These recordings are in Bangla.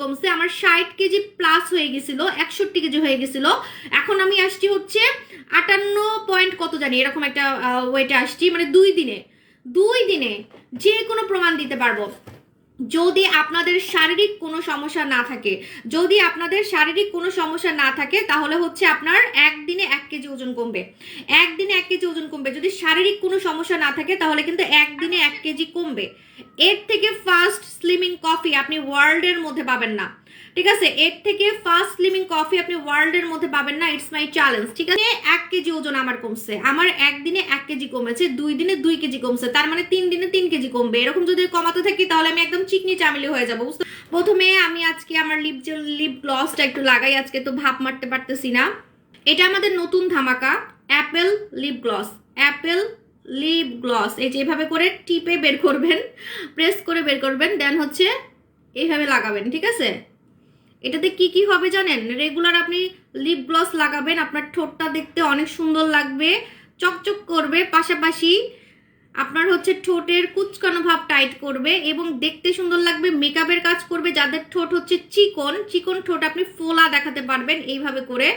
কমছে, আমার 60 কেজি প্লাস হয়ে গেছিল, 61 কেজি হয়ে গেছিল। এখন আমি আসছি হচ্ছে 58 পয়েন্ট কত জানি এরকম একটা ওয়েটে আসছি, মানে 2 দিনে যে কোনো প্রমাণ দিতে পারবো। যদি আপনাদের শারীরিক কোনো সমস্যা না থাকে, যদি আপনাদের শারীরিক কোনো সমস্যা না থাকে তাহলে হচ্ছে আপনার একদিনে 1 কেজি ওজন কমবে, একদিনে 1 কেজি ওজন কমবে। যদি শারীরিক কোনো সমস্যা না থাকে তাহলে কিন্তু একদিনে 1 কেজি কমবে। এর থেকে ফাস্ট স্লিমিং কফি আপনি ওয়ার্ল্ডের মধ্যে পাবেন না, ঠিক আছে? এর থেকে ফাস্ট স্লিমিং কফি আপনি ওয়ার্ল্ডের মধ্যে পাবেন না। ইটস মাই চ্যালেঞ্জ, ঠিক আছে? 1 কেজি ওজন আমার কমছে, আমার একদিনে 1 কেজি কমেছে, 2 দিনে 2 কেজি কমছে, তার মানে 3 দিনে 3 কেজি কমবে। এরকম যদি কমাতে থাকি তাহলে আমি একদম চিকনি চামেলি হয়ে যাবো। প্রথমে আমি আজকে আমার লিপ গ্লসটা একটু লাগাই, আজকে তো ভাপ মারতে পারতেছি না। এটা আমাদের নতুন ধামাকা, apple lip gloss. Apple lip gloss এই যে এভাবে করে টিপে বের করবেন, প্রেস করে বের করবেন, দেন হচ্ছে এইভাবে লাগাবেন, ঠিক আছে? এটাতে কি কি হবে জানেন? রেগুলার আপনি লিপ গ্লস লাগাবেন, আপনার ঠোঁটটা দেখতে অনেক সুন্দর লাগবে, চকচক করবে, পাশাপাশি আপনার হচ্ছে ঠোঁটের কুচকানো ভাব টাইট করবে এবং দেখতে সুন্দর লাগবে, মেকআপের কাজ করবে। যাদের ঠোঁট হচ্ছে চিকন, চিকন ঠোঁট আপনি ফোলা দেখাতে পারবেন এইভাবে করে,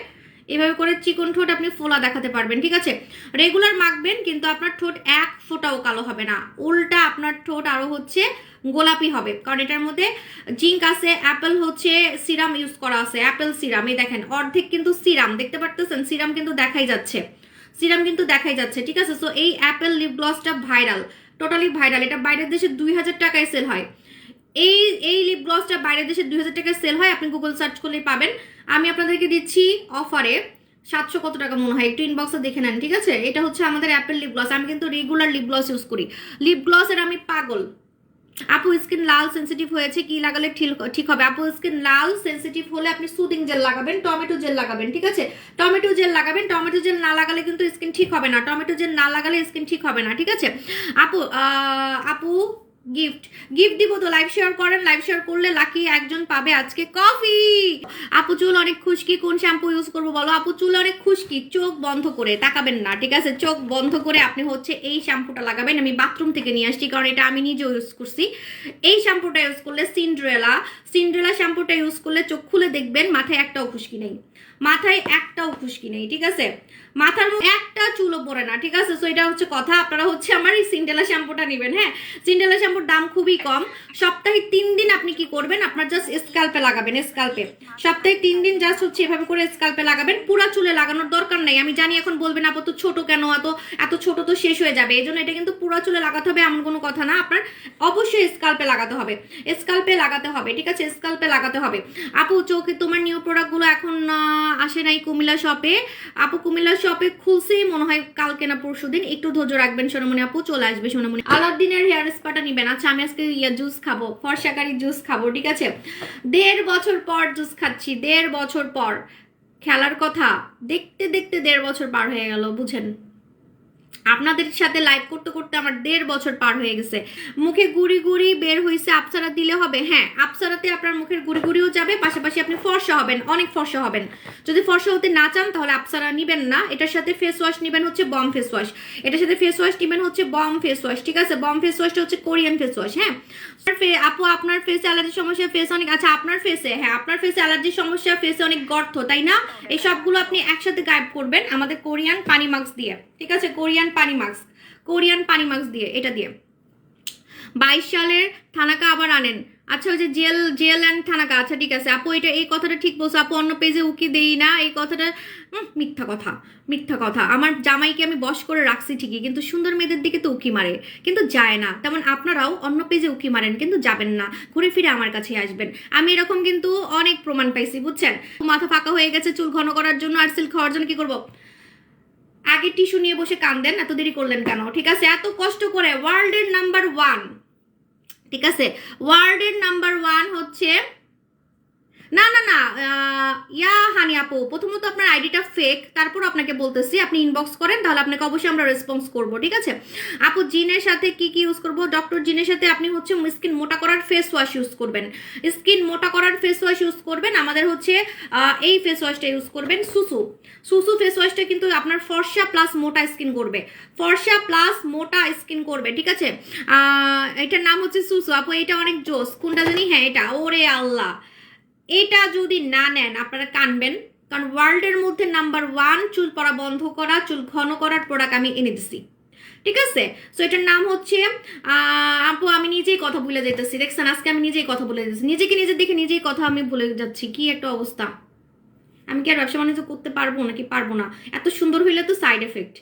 এভাবে করে চিকন ঠোঁট আপনি ফোলা দেখাতে পারবেন, ঠিক আছে? রেগুলার মাখবেন কিন্তু আপনার ঠোঁট এক ফোঁটাও কালো হবে না, উল্টা আপনার ঠোঁট আরো হচ্ছে গোলাপি হবে, কারণ এটার মধ্যে জিঙ্ক আছে, অ্যাপেল হচ্ছে সিরাম ইউজ করা আছে, অ্যাপেল সিরাম। এই দেখেন অর্ধেক কিন্তু সিরাম, দেখতে পারতেছেন? সিরাম কিন্তু দেখাই যাচ্ছে, সিরাম কিন্তু দেখাই যাচ্ছে, ঠিক আছে? সো এই অ্যাপেল লিপ গ্লসটা ভাইরাল, টোটালি ভাইরাল। এটা বাইরের দেশে 2000 টাকায় সেল হয়। এই এই লিপ গ্লসটা বাইরের দেশে 2000 টাকায় সেল হয়, আপনি গুগল সার্চ করলেই পাবেন। আমি আপনাদেরকে দিচ্ছি অফারে 700 কত টাকা মনে হয়, একটু ইনবক্সে দেখে নেন, ঠিক আছে? এটা হচ্ছে আমাদের অ্যাপেল লিপ গ্লস। আমি কিন্তু রেগুলার লিপ গ্লস ইউজ করি, লিপ গ্লসের আমি পাগল। আপু স্কিন লাল সেনসিটিভ হয়েছে, কি লাগালে ঠিক হবে? আপু স্কিন লাল সেনসিটিভ হলে আপনি সুদিং জেল লাগাবেন, টমেটো জেল লাগাবেন, ঠিক আছে? টমেটো জেল লাগাবেন, টমেটো জেল না লাগালে কিন্তু স্কিন ঠিক হবে না, টমেটো জেল না লাগালে স্কিন ঠিক হবে না, ঠিক আছে? আপু আপু গিফট গিফট দিব তো, লাইভ শেয়ার করেন, লাইভ শেয়ার করলে লাকি একজন পাবে আজকে কফি। আপু চুল অনেক খুশকি, কোন শ্যাম্পু ইউজ করবো বলো? আপু চুল অনেক খুশকি, চোখ বন্ধ করে তাকাবেন না, ঠিক আছে? চোখ বন্ধ করে আপনি হচ্ছে এই শ্যাম্পুটা লাগাবেন, আমি বাথরুম থেকে নিয়ে আসছি কারণ এটা আমি নিজে ইউজ করছি। এই শ্যাম্পুটা ইউজ করলে সিন্ড্রেলা শ্যাম্পুটা ইউজ করলে চোখ খুলে দেখবেন মাথায় একটাও খুশকি নেই, মাথায় একটাও খুশকি নেই, ঠিক আছে? মাথার একটা চুলও পড়ে না, ঠিক আছে? সো এটা হচ্ছে কথা। আপনারা হচ্ছে আমার এই সিন্ডেলা শ্যাম্পুটা নেবেন, হ্যাঁ? সিন্ডেলা শ্যাম্পুর দাম খুবই কম। সপ্তাহে 3 দিন আপনি কি করবেন, আপনার জাস্ট স্ক্যাল্পে লাগাবেন, স্ক্যাল্পে সপ্তাহে 3 দিন জাস্ট হচ্ছে এভাবে করে স্ক্যাল্পে লাগাবেন, পুরা চুলে লাগানোর দরকার নাই। আমি জানি এখন বলবেন আপু তো ছোট কেন, এত ছোট তো শেষ হয়ে যাবে, এই জন্য এটা কিন্তু পুরা চুলে লাগাতে হবে এমন কোনো কথা না, আপনার অবশ্যই স্ক্যাল্পে লাগাতে হবে, স্ক্যাল্পে লাগাতে হবে, ঠিক আছে? স্ক্যাল্পে লাগাতে হবে। আপু চোখে তোমার নিউ প্রোডাক্টগুলো এখন আসে নাই কুমিল্লা শপে? আপু কুমিল্লা শপে খুলছেই মনে হয় কালকে না পরশুদিন, একটু ধৈর্য রাখবেন সোনামণি আপু, চলে আসবে সোনামণি। আলাদিনের হেয়ার স্পাটা নিবেন? আচ্ছা আমি আজকে জুস খাবো, ফর্সাকারি জুস খাবো, ঠিক আছে? 1.5 বছর পর জুস খাচ্ছি, 1.5 বছর পর। খেলার কথা দেখতে দেখতে 1.5 বছর পার হয়ে গেল, বুঝেন? আপনাদের সাথে লাইভ করতে করতে আমার 1.5 বছর পার হয়ে গেছে। মুখে গুড়ি গুড়ি বের হয়েছে, আপসারা দিলে হবে? হ্যাঁ, আপসারাতে আপনার মুখের গুড়ি গুড়িও যাবে, পাশাপাশি আপনি ফর্সা হবেন, অনেক ফর্সা হবেন। যদি ফর্সা হতে না চান তাহলে আপসারা নিবেন না, এটার সাথে ফেস ওয়াশ নিবেন হচ্ছে বম ফেস ওয়াশ, এটার সাথে ফেস ওয়াশ নিবেন হচ্ছে বম ফেস ওয়াশ, ঠিক আছে? বম ফেস ওয়াশটা হচ্ছে কোরিয়ান ফেস ওয়াশ, হ্যাঁ? আপু আপনার ফেসে অ্যালার্জির সমস্যা, ফেস অনেক, আচ্ছা আপনার ফেসে, হ্যাঁ আপনার ফেসে অ্যালার্জির সমস্যা, ফেসে অনেক গর্ত, তাই না? এই সবগুলো আপনি একসাথে গায়েব করবেন আমাদের কোরিয়ান পানি মাস্ক দিয়ে, ঠিক আছে? কোরিয়ান পানি মাস্ক দিয়ে, এটা দিয়ে। 22 সালের থানাকা আবার আনেন। আচ্ছা ওই যে জেল অ্যান্ড থানাকা, আচ্ছা ঠিক আছে আপু, এটা এই কথাটা ঠিক বলছো আপু, অন্য পেজে উকি দেই না এই কথাটা, মিথ্যা কথা। আমার জামাইকে আমি বশ করে রাখছি ঠিকই, কিন্তু সুন্দর মেয়েদের দিকে তো উকি মারে কিন্তু যায় না, তেমন আপনারাও অন্য পেজে উকি মারেন কিন্তু যাবেন না, ঘুরে ফিরে আমার কাছে আসবেন। আমি এরকম কিন্তু অনেক প্রমাণ পাইছি, বুঝছেন? মাথা ফাঁকা হয়ে গেছে চুল ঘন করার জন্য, আর সিল্ক খাওয়ার জন্য কি করবো? আগে টিস্যু নিয়ে বসে কান্দেন, এত দেরি করলেন কেন? ঠিক আছে, এত কষ্ট করে ওয়ার্ল্ডের নাম্বার 1, ঠিক আছে? ওয়ার্ল্ডের নাম্বার 1 হচ্ছে না না না ইয়া হানি আপু, প্রথমত আপনার আইডিটা ফেক, তারপর আপনাকে বলতেছি আপনি ইনবক্স করেন, তাহলে আপনাকে অবশ্যই আমরা রেসপন্স করব, ঠিক আছে? আপু জিনের সাথে কি কি ইউজ করব? ডক্টর জিনের সাথে আপনি হচ্ছে স্কিন মোটা করার ফেস ওয়াশ ইউজ করবেন, স্কিন মোটা করার ফেস ওয়াশ ইউজ করবেন। আমাদের হচ্ছে এই ফেস ওয়াশটা ইউজ করবেন, সুসু ফেস ওয়াশটা কিন্তু আপনার ফর্সা প্লাস মোটা স্কিন করবে, ফর্সা প্লাস মোটা স্কিন করবে, ঠিক আছে? এটার নাম হচ্ছে সুসু আপু, এটা অনেক জোস। কোনটা জানি, হ্যাঁ এটা, ওরে আল্লাহ এটা যদি না নেন আপনারা কানবেন, কারণ ওয়ার্ল্ডের মধ্যে নাম্বার 1 চুল পড়া বন্ধ করা, চুল ঘন করার প্রোডাক্ট আমি এনে দিছি, ঠিক আছে? সো এটার নাম হচ্ছে আপু আমি নিজেই কথা ভুলে যেতেছি, দেখছেন আজকে আমি নিজেই কথা ভুলে যাচ্ছি, নিজেকে নিজে দেখে নিজেই কথা আমি ভুলে যাচ্ছি, কি একটা অবস্থা। আমি কি আর ব্যবসা বাণিজ্য করতে পারবো নাকি পারবো না? এত সুন্দর হইলে তো সাইড এফেক্ট।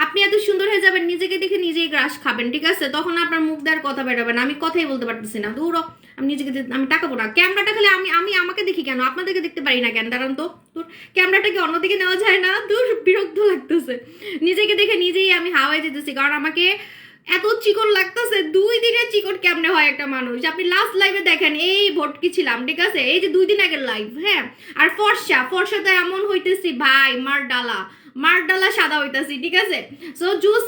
আপনি এত সুন্দর হয়ে যাবেন, নিজেকে দেখে নিজেই গ্রাস খাবেন, ঠিক আছে? তখন আপনার মুখ দেওয়ার কথা বেরোবে না, আমি কথাই বলতে পারতেছি না, দূর আমি নিজেকে আমি টাকাবো না। ক্যামেরাটা খালি আমি আমি আমাকে দেখি কেন, আপনাদেরকে দেখতে পারি না কেন? দাঁড়ান তো, তোর ক্যামেরাটা কি অন্যদিকে নেওয়া যায় না? দূর বিরক্ত লাগতেছে, নিজেকে দেখে নিজেই আমি হাওয়ায় যেতেছি, কারণ আমাকে এত চিকন লাগতেছে। 2 দিনে চিকন কেমনে হয় একটা মানুষ? আপনি লাস্ট লাইভে দেখেন এই ভটকি ছিলাম, ঠিক আছে? এই যে 2 দিন আগের লাইভ, হ্যাঁ। আর ফর্সা তো এমন হইতেছি ভাই, মার ডালা সাদা হইতেছি, ঠিক আছে? সো জুস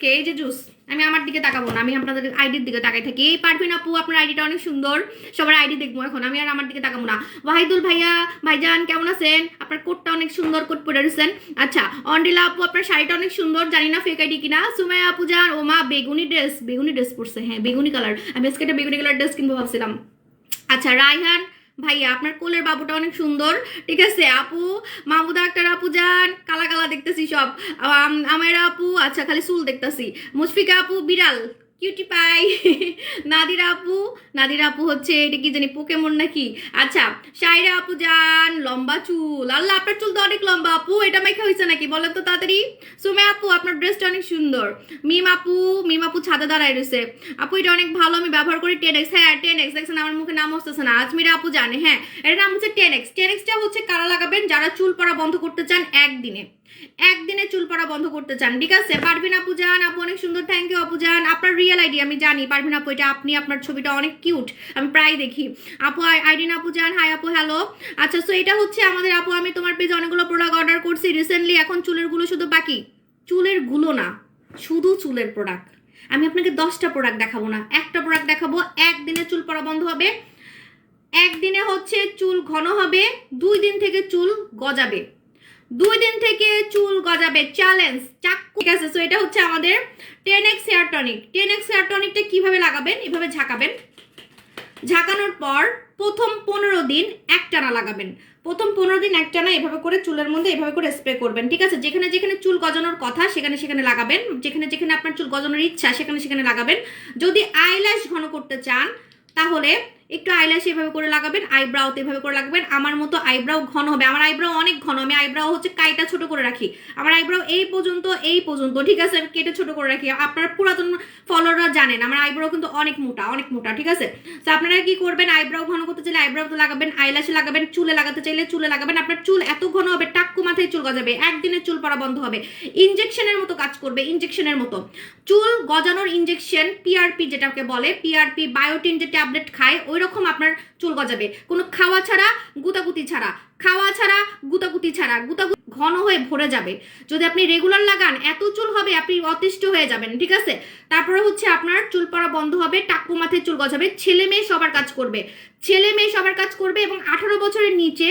খে এই যে জুস। আমি আমার দিকে তাকাবো না, আমি আপনাদের আইডির দিকে তাকাই থাকি। এই পারভিন আপু আপনার আইডিটা অনেক সুন্দর, সবার আইডি দেখবো এখন, আমি আর আমার দিকে তাকাবো না। ওয়াহিদুল ভাইয়া ভাইজান কেমন আছেন? আপনার কোটটা অনেক সুন্দর, কোট পরে রয়েছেন। আচ্ছা অন্ডিলা আপু আপনার শাড়িটা অনেক সুন্দর, জানি না ফেক আইডি কিনা। সুমাইয়া আপু যান, ও মা বেগুনি ড্রেস পরছে, হ্যাঁ বেগুনি কালার, আমি আজকে একটা বেগুনি কালার ড্রেস কিনবো ভাবছিলাম। আচ্ছা রায়হান ভাইয়া আপনার কোলের বাবুটা অনেক সুন্দর, ঠিক আছে? আপু মাহমুদা আক্তার আপু যান, কালা কালা দেখতেছি সব। আমেরা আপু আচ্ছা খালি চুল দেখতেছি। মুশফিকা আপু বিড়াল কিউটি পাই। নাদিরা আপু হচ্ছে এটা কি জানি পোকেমন নাকি? আচ্ছা শাইরা আপু যান, লম্বা চুল, আল্লাহ আপনার চুল তো অনেক লম্বা আপু, এটা মাইখা হয়েছে নাকি বলেন তো তাড়াতাড়ি। সুমে আপু আপনার ড্রেসটা অনেক সুন্দর। মিম আপু ছাদে দাঁড়ায় রয়েছে। আপু এটা অনেক ভালো, আমি ব্যবহার করি 10x, হ্যাঁ 10x দেখছেন আমার মুখে নাম আসতেছে না। আজমিরা আপু জানে, হ্যাঁ এর নাম হচ্ছে 10xটা হচ্ছে কারা লাগাবেন? যারা চুল পড়া বন্ধ করতে চান একদিনে চুল পড়া বন্ধ করতে চান, ঠিক আছে? পারভিন আপু যান, আপু অনেক সুন্দর, থ্যাংক ইউ আপু যান। আপনার রিয়েল আইডি আমি জানি পারভিন আপু, এটা আপনি, আপনার ছবিটা অনেক কিউট, আমি প্রায় দেখি। আপু আইডিন আপু যান, হাই আপু হ্যালো। আচ্ছা সো এটা হচ্ছে আমাদের আপু, আমি তোমার পেজে অনেকগুলো প্রোডাক্ট অর্ডার করছি রিসেন্টলি, এখন চুলের গুলো শুধু বাকি, চুলের গুলো না শুধু চুলের প্রোডাক্ট। আমি আপনাকে 10টা প্রোডাক্ট দেখাবো না, একটা প্রোডাক্ট দেখাবো। একদিনে চুল পড়া বন্ধ হবে, একদিনে হচ্ছে চুল ঘন হবে, 2 দিন থেকে চুল গজাবে, 2 দিন থেকে চুল গজাবে, চ্যালেঞ্জ চাক্কু, ঠিক আছে? সো এটা হচ্ছে আমাদের 10x hair tonic. 10x hair টনিকটা কিভাবে লাগাবেন? এভাবে ঝাঁকাবেন, ঝাঁকানোর পর প্রথম 15 দিন একটানা লাগাবেন, প্রথম 15 দিন একটানা এভাবে করে চুলের মধ্যে এভাবে করে স্প্রে করবেন, ঠিক আছে? যেখানে যেখানে চুল গজানোর কথা সেখানে লাগাবেন, যেখানে যেখানে আপনার চুল গজানোর ইচ্ছা সেখানে লাগাবেন। যদি আইল্যাশ ঘন করতে চান তাহলে একটু আইল্যাশ এভাবে করে লাগাবেন, আইব্রাউতে এভাবে করে লাগাবেন। আমার মতো আইব্রাউ ঘন হবে, আমার আইব্রাউ অনেক ঘন, আমি আইব্রাউ হচ্ছে কাইটা ছোট করে রাখি, আমার আইব্রাউ এই পর্যন্ত, ঠিক আছে? আমি কেটে ছোট করে রাখি। আপনার পুরাতন ফলোয়াররা জানেন আমার আইব্রাউ কিন্তু অনেক মোটা, ঠিক আছে? তো আপনারা কি করবেন? আইব্রাউ ঘন করতে চাইলে আইব্রাউতে লাগাবেন, আইল্যাশে লাগাবেন, চুলে লাগাতে চাইলে চুলে লাগাবেন। আপনার চুল এত ঘন হবে টাক্কু মাথায় চুল গজাবে, একদিনে চুল পড়া বন্ধ হবে, ইনজেকশনের মতো কাজ করবে, ইনজেকশনের মতো চুল গজানোর ইনজেকশন, পিআরপি যেটাকে বলে, পিআরপি বায়োটিন যে ট্যাবলেট খায় ওই রকম আপনার চুল গজাবে, কোনো খাওয়া ছাড়া গুতাগুতি ছাড়া, ঘন হয়ে ভরে যাবে। যদি আপনি রেগুলার লাগান এত চুল হবে আপনি অতিষ্ঠ হয়ে যাবেন, ঠিক আছে? তারপরে হচ্ছে আপনার চুল পড়া বন্ধ হবে, টাক্কু মাথায় চুল গজাবে, ছেলে মেয়ে সবার কাজ করবে এবং 18 বছরের নিচে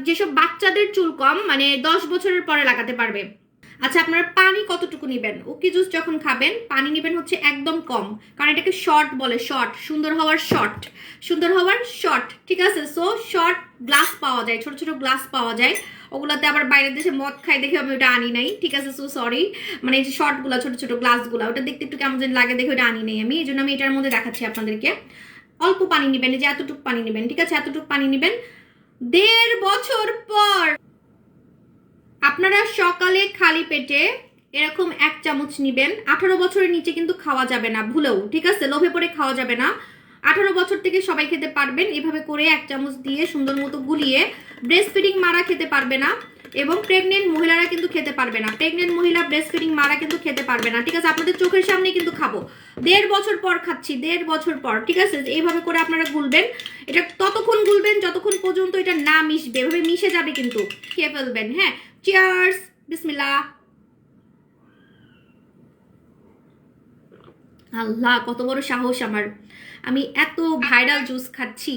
যেসব বাচ্চাদের চুল কম মানে 10 বছরের পরে লাগাতে পারবে। আচ্ছা আপনারা পানি কতটুকু নেবেন? ওকে জুস যখন খাবেন পানি নেবেন হচ্ছে একদম কম, কারণ এটাকে শর্ট বলে, সুন্দর হওয়ার শর্ট, ঠিক আছে? সো শর্ট গ্লাস পাওয়া যায়, ছোট ছোট গ্লাস পাওয়া যায়, ওগুলাতে আবার বাইরের দেশে মদ খাই দেখে আমি ওটা আনি নাই, ঠিক আছে? সো সরি, মানে এই যে শর্টগুলো ছোট ছোট গ্লাসগুলো ওটা দেখতে একটু কেমন যেন লাগে দেখে ওটা আনি নাই আমি, এই জন্য আমি এটার মধ্যে দেখাচ্ছি আপনাদেরকে। অল্প পানি নেবেন, এই যে এতটুকু পানি নেবেন, ঠিক আছে? এতটুকু পানি নেবেন। 1.5 বছর পর আপনারা সকালে খালি পেটে এরকম 1 চামচ নিবেন। 18 বছরের নিচে কিন্তু খাওয়া যাবে না ভুলেও, ঠিক আছে? লোভে পড়ে খাওয়া যাবে না। 18 বছর থেকে সবাই খেতে পারবেন, এভাবে করে 1 চামচ দিয়ে সুন্দর মতো গুলিয়ে। ব্রেস্ট ফিডিং মারা খেতে পারবে না এবং প্রেগনেন্ট মহিলারা কিন্তু খেতে পারবে না, প্রেগনেন্ট মহিলা ব্রেস্ট ফিডিং মারা কিন্তু খেতে পারবে না, ঠিক আছে? আপনাদের চোখের সামনে কিন্তু খাবো, 1.5 বছর পর খাচ্ছি, 1.5 বছর পর, ঠিক আছে? এইভাবে করে আপনারা গুলবেন, এটা ততক্ষণ গুলবেন যতক্ষণ পর্যন্ত এটা না মিশবে, এভাবে মিশে যাবে কিন্তু খেয়ে ফেলবেন, হ্যাঁ? চিয়ার্স, বিসমিল্লাহ। আল্লাহ কত বড় সাহস আমার, আমি এত ভাইরাল জুস খাচ্ছি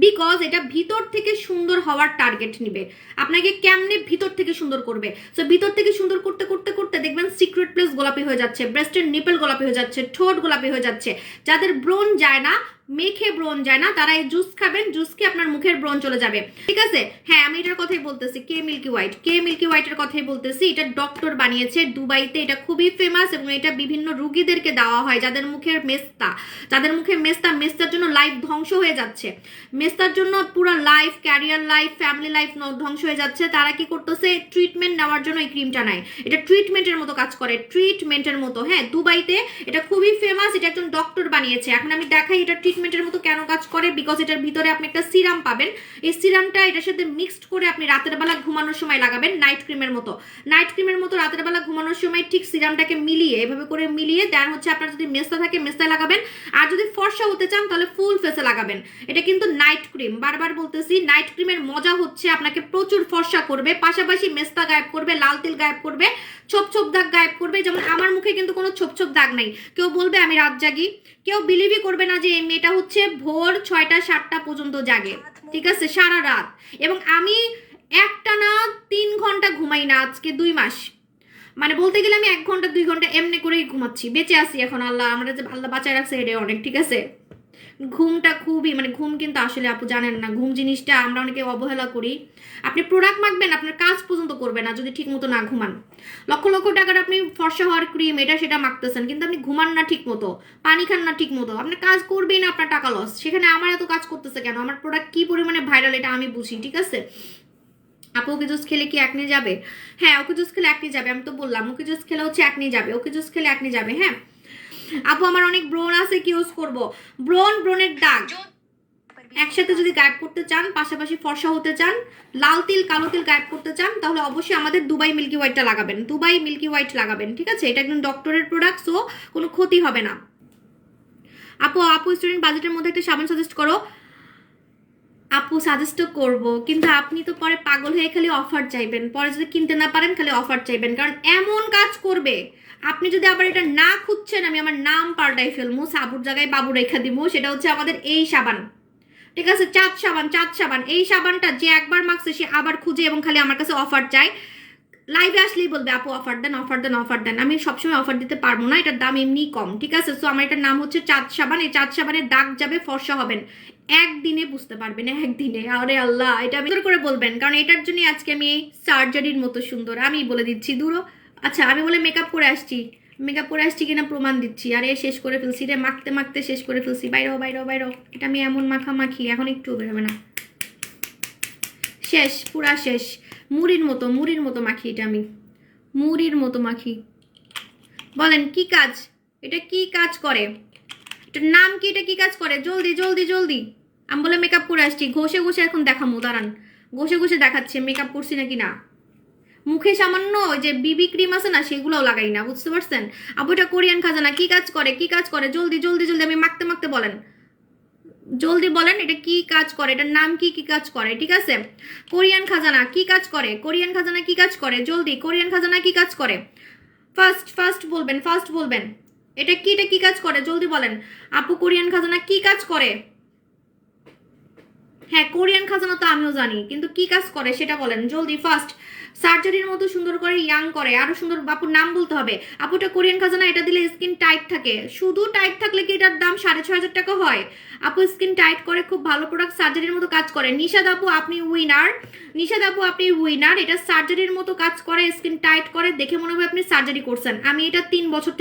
বিকজ এটা ভিতর থেকে সুন্দর হওয়ার টার্গেট নিবে, আপনাকে কেমনে ভিতর থেকে সুন্দর করবে। সো ভিতর থেকে সুন্দর করতে করতে করতে দেখবেন সিক্রেট প্লেস গোলাপি হয়ে যাচ্ছে, ব্রেস্টের নিপল গোলাপি হয়ে যাচ্ছে, ঠোঁট গোলাপি হয়ে যাচ্ছে, যাদের ব্রণ যায় না মেখে ব্রণ যায় না, তারা এই জুস খাবেন, জুস খেয়ে আপনার মুখের ব্রণ চলে যাবে, ঠিক আছে। হ্যাঁ, আমি এটার কথাই বলতেছি, কে মিল্কি হোয়াইট, কে মিল্কি হোয়াইটের কথাই বলতেছি। এটা ডক্টর বানিয়েছে দুবাইতে, এটা খুবই ফেমাস এবং এটা বিভিন্ন রুগীদেরকে দেওয়া হয় যাদের মুখের মেস্তা, যাদের মুখে মেস্তার জন্য লাইফ ধ্বংস হয়ে যাচ্ছে, মেস্তার জন্য পুরো life, career life, family life ধ্বংস হয়ে যাচ্ছে, তারা কি করতেছে ট্রিটমেন্ট নেওয়ার জন্য এই ক্রিমটা নেয়। এটা ট্রিটমেন্টের মতো কাজ করে, ট্রিটমেন্টের মতো। হ্যাঁ, দুবাইতে এটা খুবই ফেমাস, এটা একজন ডক্টর বানিয়েছে। এখন আমি দেখাই এটা ট্রিটমেন্টের মতো কেন কাজ করে, বিকজ এটার ভিতরে আপনি একটা সিরাম পাবেন, এই সিরামটা এটার সাথে মিক্সড করে আপনি রাতের বেলা ঘুমানোর সময় লাগাবেন, নাইট ক্রিমের মতো, নাইট ক্রিমের মতো রাতের বেলা ঘুমানোর সময় ঠিক সিরামটাকে মিলিয়ে এভাবে করে মিলিয়ে দেন হচ্ছে আপনার যদি মেস্তা থাকে মেস্তায় লাগাবেন, আর যদি ফর্সা হতে চান তাহলে ফুল ফেসে লাগাবেন। এটা কিন্তু নাইট ক্রিম, বারবার বলতেছি, নাইট ক্রিমের মজা হচ্ছে আপনাকে প্রচুর ফর্সা করবে, পাশাপাশি মেস্তা গায়েব করবে, লাল তিল গায়েব করবে, ছোপ ছোপ দাগ গায়েব করবে। যেমন আমার মুখে কিন্তু কোনো ছোপ ছোপ দাগ নাই, কেউ বলবে আমি রাত জাগি, কেউ বিলিভই করবে না যে এই মেয়েটা হচ্ছে ভোর 6টা 7টা পর্যন্ত জাগে, ঠিক আছে, সারা রাত। এবং আমি একটানা 3 ঘন্টা ঘুমাই না আজকে 2 মাস, মানে বলতে গেলে আমি 1 ঘন্টা 2 ঘন্টা এমনি করেই ঘুমাচ্ছি, বেঁচে আছি এখন, আল্লাহ আমরা যে আল্লাহ বাঁচায় রাখছে এটা অনেক, ঠিক আছে। ঘুমটা খুবই, মানে ঘুম কিন্তু আসলে আপু জানেন না, ঘুম জিনিসটা আমরা অনেকে অবহেলা করি। আপনি প্রোডাক্ট মাখবেন, আপনার কাজ পর্যন্ত করবে না যদি ঠিক মতো না ঘুমান। লক্ষ লক্ষ টাকার আপনি ফর্সা হওয়ার ক্রিম এটা সেটা মাখতেছেন, কিন্তু আপনি ঘুমান না ঠিক মতো, পানি খান না ঠিক মতো, আপনার কাজ করবেই না, আপনার টাকা লস। সেখানে আমার এত কাজ করতেছে কেন, আমার প্রোডাক্ট কি পরিমাণে ভাইরাল এটা আমি বুঝি, ঠিক আছে। আপু ওকে জুস খেলে কি একনি যাবে? হ্যাঁ, ওকে জুস খেলে একনি যাবে, আমি তো বললাম ওকে জুস খেলে হচ্ছে একনি যাবে, ওকে জুস খেলে একনি যাবে। হ্যাঁ আপু, আমার অনেক ব্রণ আছে, কি ইউজ করবো? ব্রণের দাগ একসাথে যদি গায়েব করতে চান, পাশাপাশি ফর্সা হতে চান, লাল তিল কালো তিল গায়েব করতে চান, তাহলে অবশ্যই আমাদের দুবাই মিল্কি হোয়াইটটা লাগাবেন, দুবাই মিল্কি হোয়াইট লাগাবেন, ঠিক আছে। এটা একদম ডক্টরের প্রোডাক্ট, সো কোনো ক্ষতি হবে না। আপু স্টুডেন্ট বাজেটের মধ্যে একটা সাবান সাজেস্ট করো। আপু সাজেস্টও করবো, কিন্তু আপনি তো পরে পাগল হয়ে খালি অফার চাইবেন, পরে যদি কিনতে না পারেন খালি অফার চাইবেন, কারণ এমন কাজ করবে আপনি যদি আবার এটা না খুঁজছেন, আমি আমার নাম পাল্টাই ফেলবো, সাবুর জায়গায় বাবু রেখা দিব। সেটা হচ্ছে আমাদের এই সাবান, ঠিক আছে, চাঁদ সাবান। এই সাবানটা যে একবার মাখছে সে আবার খুঁজে এবং খালি আমার কাছে অফার চাই, লাইভে আসলেই বলবে আপু অফার দেন, অফার দেন, অফার দেন। আমি সবসময় অফার দিতে পারবো না, এটার দাম এমনি কম, ঠিক আছে। সো আমার এটার নাম হচ্ছে চাঁদ সাবান। এই চাঁদ সাবানের দাগ যাবে, ফর্সা হবেন, একদিনে বুঝতে পারবেন, একদিনে। আরে আল্লাহ, এটা আমি করে বলবেন, কারণ এটার জন্য আজকে আমি সার্জারির মতো সুন্দর, আমি বলে দিচ্ছি দূরও। আচ্ছা, আমি বলে মেকআপ করে আসছি কিনা প্রমাণ দিচ্ছি। আরে শেষ করে ফেলছি রে, মাখতে মাখতে শেষ করে ফেলছি। বাইরো, এটা আমি এমন মাখি এখন একটু বেরোবে না, শেষ, পুরা শেষ। মুড়ির মতো মাখি, এটা আমি মুড়ির মতো মাখি। বলেন কি কাজ, এটা কি কাজ করে, এটার নাম কি, এটা কি কাজ করে? জলদি। আমি বলে মেকআপ করে আসছি, ঘষে এখন দেখামো, দাঁড়ান, ঘষে দেখাচ্ছে মেকআপ করছি নাকি না। মুখে সামান্য ওই যে বিবি ক্রিম আছে না, সেগুলোও লাগাই না, বুঝতে পারছেন। আপু এটা কোরিয়ান খাজানা, কি কাজ করে? জলদি, আমি মাখতে বলেন, জলদি বলেন এটা কি কাজ করে, এটার নাম কি কাজ করে, ঠিক আছে। কোরিয়ান খাজানা কি কাজ করে, জলদি, কোরিয়ান খাজানা কি কাজ করে? ফার্স্ট বলবেন এটা কি কাজ করে, জলদি বলেন। আপু কোরিয়ান খাজানা কি কাজ করে? হ্যাঁ, কোরিয়ান খাজানা তো আমিও জানি, কিন্তু কি কাজ করে সেটা বলেন জলদি, ফার্স্ট। সার্জারির মতো সুন্দর করে ইয়াং করে, আরো সুন্দর। আপুর নাম বলতে হবে। আপুটা কোরিয়ান খাজানা, এটা দিলে স্কিন টাইট থাকে। শুধু টাইট থাকলে কি এটার দাম 6,500 টাকা হয়? আপু স্কিন টাইট করে, খুব ভালো প্রোডাক্ট, সার্জারির মতো কাজ করে। নিশাদ আপু আপনি উইনার। এটা সার্জারির মতো কাজ করে, স্কিন টাইট করে, দেখে মনে হবে আপনি সার্জারি করছেন। আমি এটা 3 বছর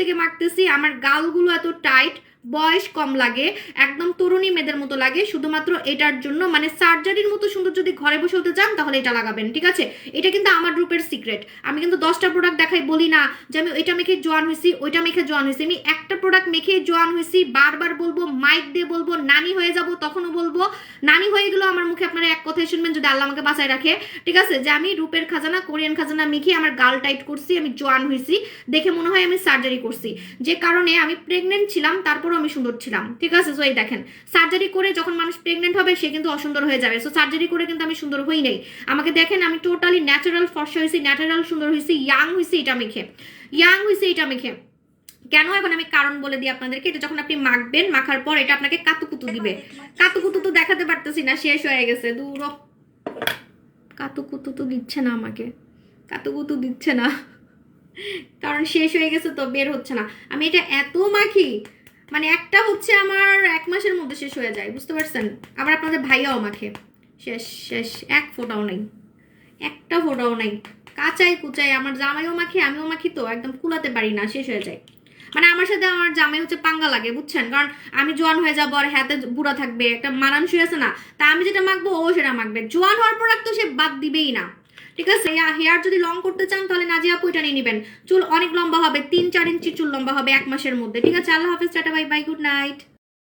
থেকে মাখতেছি, আমার গালগুলো এত টাইট, বয়স কম লাগে, একদম তরুণী মেয়েদের মতো লাগে, শুধুমাত্র এটার জন্য। মানে সার্জারির মতো সুন্দর যদি ঘরে বসে হতে চান তাহলে এটা লাগাবেন, ঠিক আছে। এটা কিন্তু আমার রূপের সিক্রেট। আমি কিন্তু 10টা প্রোডাক্ট দেখাই, বলি না যে আমি এটা মেখে জোয়ান হয়েছি, ওইটা মেখে জোয়ান হয়েছি। আমি একটা প্রোডাক্ট মেখে জোয়ান হয়েছি, বারবার বলবো, মাইক দিয়ে বলবো, নানি হয়ে যাব তখনও বলবো। নানি হয়ে গেলেও আমার মুখে আপনারা এক কথাই শুনবেন, যদি আল্লাহ আমাকে বাঁচায় রাখে, ঠিক আছে, যে আমি রূপের খাজানা, কোরিয়ান খাজানা মেখে আমার গাল টাইট করছি, আমি জোয়ান হয়েছি, দেখে মনে হয় আমি সার্জারি করছি। যে কারণে আমি প্রেগনেন্ট ছিলাম, তারপরও আমি সুন্দর ছিলাম, ঠিক আছে। সো এই দেখেন, সার্জারি করে যখন মানুষ প্রেগনেন্ট হবে সে কিন্তু অসুন্দর হয়ে যাবে। সো সার্জারি করে কিন্তু আমি সুন্দর হই নাই। আমাকে দেখেন, আমি টোটালি ন্যাচারাল ফর্সা হয়েছি, ন্যাচারাল সুন্দর হয়েছি, ইয়াং হয়েছি এটা মেখে। কেন, এখন আমি কারণ বলে দিই আপনাদেরকে। এটা যখন আপনি মাখবেন, মাখার পর এটা আপনাকে কাতুকুতু দিবে। কাতুকুতু তো দেখাতে পারতেছি না, শেষ হয়ে গেছে, দূর। কাতুকুতু তো দিচ্ছে না আমাকে, কারণ শেষ হয়ে গেছে তো, বের হচ্ছে না। আমি এটা এত মাখি, মানে একটা হচ্ছে আমার 1 মাসের মধ্যে শেষ হয়ে যায়, বুঝতে পারছেন? আবার আপনাদের ভাইয়াও মাখে, শেষ শেষ, এক ফোঁটাও নাই, একটা ফোঁটাও নাই, কাঁচাই কুচাই। আমার জামাইও মাখি, আমিও মাখি, তো একদম কুলাতে পারি না, শেষ হয়ে যায়। মানে আমার সাথে আমার জামাই হচ্ছে পাঙ্গা লাগে, বুঝছেন? কারণ আমি জোয়ান হয়ে যাবো আর হাতে বুড়া থাকবে, একটা মানানসই আছে না। তা আমি যেটা মাখবো ও সেটা মাখবে, জোয়ান হওয়ার পর তো সে বাদ দিবেই না। ঠিক আছে, হেয়ার যদি লং করতে চান তাহলে নাজিয়া আপু এটা নিয়ে নেবেন। চুল অনেক লম্বা হবে, 3-4 ইঞ্চি চুল লম্বা হবে 1 মাসের মধ্যে। ঠিক আছে, আল্লাহ হাফেজ, tata, bye bye, good night.